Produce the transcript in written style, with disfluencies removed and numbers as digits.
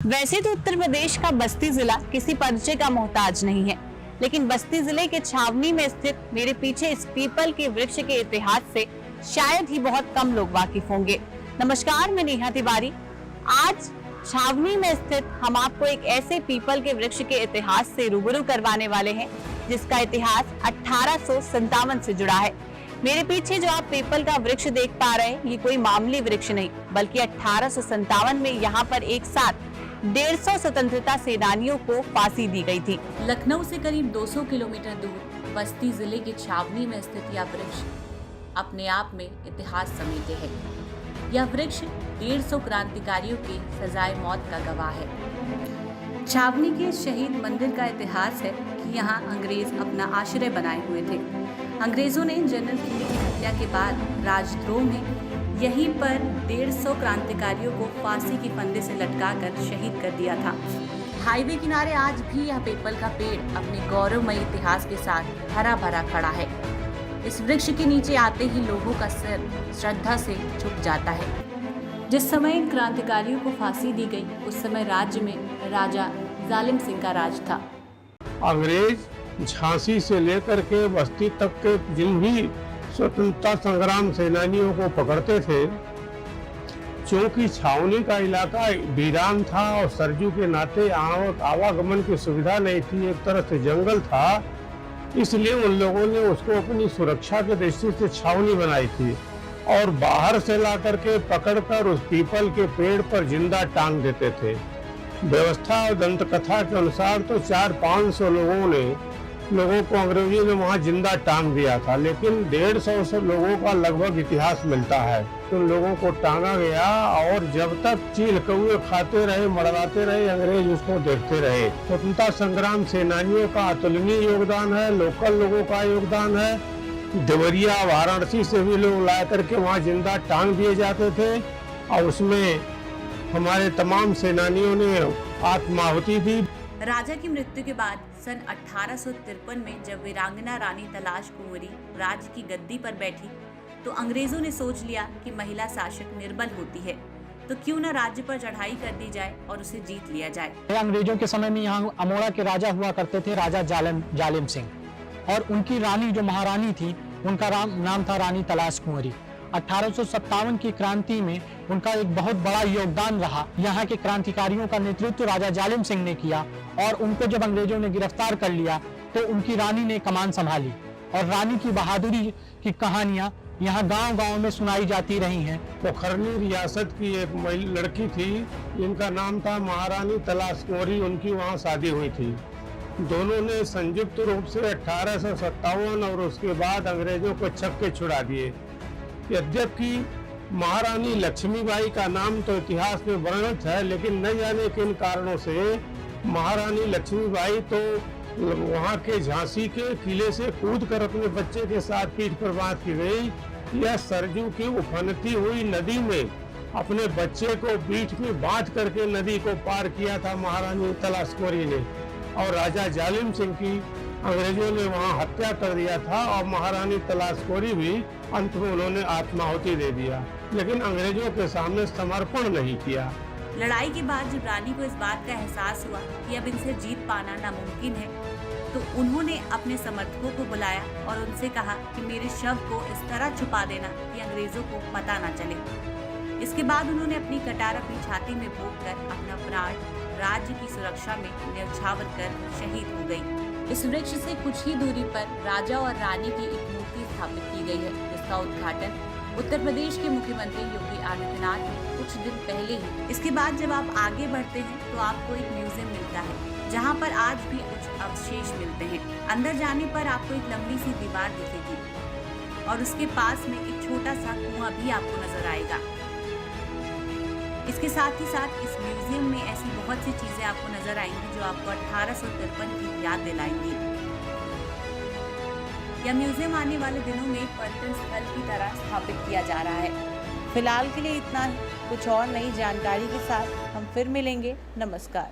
वैसे तो उत्तर प्रदेश का बस्ती जिला किसी परिचय का मोहताज नहीं है, लेकिन बस्ती जिले के छावनी में स्थित मेरे पीछे इस पीपल के वृक्ष के इतिहास से शायद ही बहुत कम लोग वाकिफ होंगे। नमस्कार, मैं नेहा तिवारी। आज छावनी में स्थित हम आपको एक ऐसे पीपल के वृक्ष के इतिहास से रूबरू करवाने वाले हैं जिसका इतिहास 1857 से जुड़ा है। मेरे पीछे जो आप पीपल का वृक्ष देख पा रहे हैं, ये कोई मामूली वृक्ष नहीं, बल्कि 1857 में यहाँ पर एक साथ 150 स्वतंत्रता सेनानियों को फांसी दी गई थी। लखनऊ से करीब 200 किलोमीटर दूर बस्ती जिले के छावनी में स्थित यह वृक्ष अपने आप में इतिहास समेटे है। यह वृक्ष 150 क्रांतिकारियों के सजाए मौत का गवाह है। छावनी के शहीद मंदिर का इतिहास है कि यहाँ अंग्रेज अपना आश्रय बनाए हुए थे। अंग्रेजों ने जनरल किंग की हत्या के बाद राजद्रोह में यहीं पर 150 क्रांतिकारियों को फांसी की फंदे से लटकाकर शहीद कर दिया था। हाईवे किनारे आज भी यह पीपल का पेड़ अपने गौरवमयी इतिहास के साथ हरा भरा खड़ा है। इस वृक्ष के नीचे आते ही लोगों का सिर श्रद्धा से झुक जाता है। जिस समय इन क्रांतिकारियों को फांसी दी गई, उस समय राज्य में राजा जालिम सिंह का राज था। अंग्रेज झांसी से लेकर के बस्ती तक के जिन भी स्वतंत्रता संग्राम सेनानियों को पकड़ते थे, चूंकि छावनी का इलाका वीरान था और सरजू के नाते आवागमन की सुविधा नहीं थी, एक तरह से जंगल था, इसलिए उन लोगों ने उसको अपनी सुरक्षा के दृष्टि से छावनी बनाई थी और बाहर से ला करके पकड़कर उस पीपल के पेड़ पर जिंदा टांग देते थे। व्यवस्था और दंत कथा के अनुसार तो 400-500 लोगों को अंग्रेजों ने वहां जिंदा टांग दिया था, लेकिन 150 से लोगों का लगभग इतिहास मिलता है। उन लोगों को टांगा गया और जब तक चील कौए खाते रहे, मड़वाते रहे, अंग्रेज उसको देखते रहे। स्वतंत्रता संग्राम सेनानियों का अतुलनीय योगदान है, लोकल लोगों का योगदान है। देवरिया, वाराणसी से भी लोग ला करके वहाँ जिंदा टांग दिए जाते थे और उसमें हमारे तमाम सेनानियों ने आत्माहुति दी। राजा की मृत्यु के बाद सन 1853 में जब वीरांगना रानी तलाश कुंवरी राज्य की गद्दी पर बैठी, तो अंग्रेजों ने सोच लिया कि महिला शासक निर्बल होती है, तो क्यों न राज्य पर चढ़ाई कर दी जाए और उसे जीत लिया जाए। अंग्रेजों के समय में यहाँ अमोड़ा के राजा हुआ करते थे, राजा जालिम सिंह, और उनकी रानी जो महारानी थी, उनका नाम था रानी तलाश कुंवरी। 1857 की क्रांति में उनका एक बहुत बड़ा योगदान रहा। यहाँ के क्रांतिकारियों का नेतृत्व राजा जालिम सिंह ने किया और उनको जब अंग्रेजों ने गिरफ्तार कर लिया तो उनकी रानी ने कमान संभाली और रानी की बहादुरी की कहानियां यहाँ गांव-गांव में सुनाई जाती रही हैं। पोखरनी रियासत की एक लड़की थी, इनका नाम था महारानी तलाश कुंवरी, उनकी वहाँ शादी हुई थी। दोनों ने संयुक्त रूप से 1857 और उसके बाद अंग्रेजों को छक्के छुड़ा दिए। यद्यपि महारानी लक्ष्मीबाई का नाम तो इतिहास में वर्णित है, लेकिन न जाने किन कारणों से महारानी लक्ष्मीबाई तो वहाँ के झांसी के किले से कूदकर अपने बच्चे के साथ पीठ पर बांध की गई। यह सरजू की उफनती हुई नदी में अपने बच्चे को पीठ में बांध करके नदी को पार किया था महारानी तलाश कुंवरी ने, और राजा जालिम सिंह की अंग्रेजों ने वहां हत्या कर दिया था और महारानी तलाश कुंवरी भी अंत में उन्होंने आत्माहुति दे दिया, लेकिन अंग्रेजों के सामने समर्पण नहीं किया। लड़ाई के बाद जब रानी को इस बात का एहसास हुआ कि अब इनसे जीत पाना नामुमकिन है, तो उन्होंने अपने समर्थकों को बुलाया और उनसे कहा कि मेरे शव को इस तरह छुपा देना कि अंग्रेजों को पता न चले। इसके बाद उन्होंने अपनी कटार अपनी छाती में भोंक कर अपना प्राण राज्य की सुरक्षा में न्यौछावर कर शहीद हो गई। इस वृक्ष से कुछ ही दूरी पर राजा और रानी की एक मूर्ति स्थापित की गई है, जिसका उद्घाटन उत्तर प्रदेश के मुख्यमंत्री योगी आदित्यनाथ ने कुछ दिन पहले ही। इसके बाद जब आप आगे बढ़ते हैं तो आपको एक म्यूजियम मिलता है, जहाँ पर आज भी कुछ अवशेष मिलते हैं। अंदर जाने पर आपको एक लंबी सी दीवार दिखेगी और उसके पास में एक छोटा सा कुआं भी आपको नजर आएगा। इसके साथ ही साथ इस म्यूजियम में ऐसी बहुत सी चीजें आपको नजर आएंगी जो आपको 1853 की याद दिलाएंगी। यह म्यूजियम आने वाले दिनों में पर्यटन स्थल की तरह स्थापित किया जा रहा है। फिलहाल के लिए इतना ही, कुछ और नई जानकारी के साथ हम फिर मिलेंगे। नमस्कार।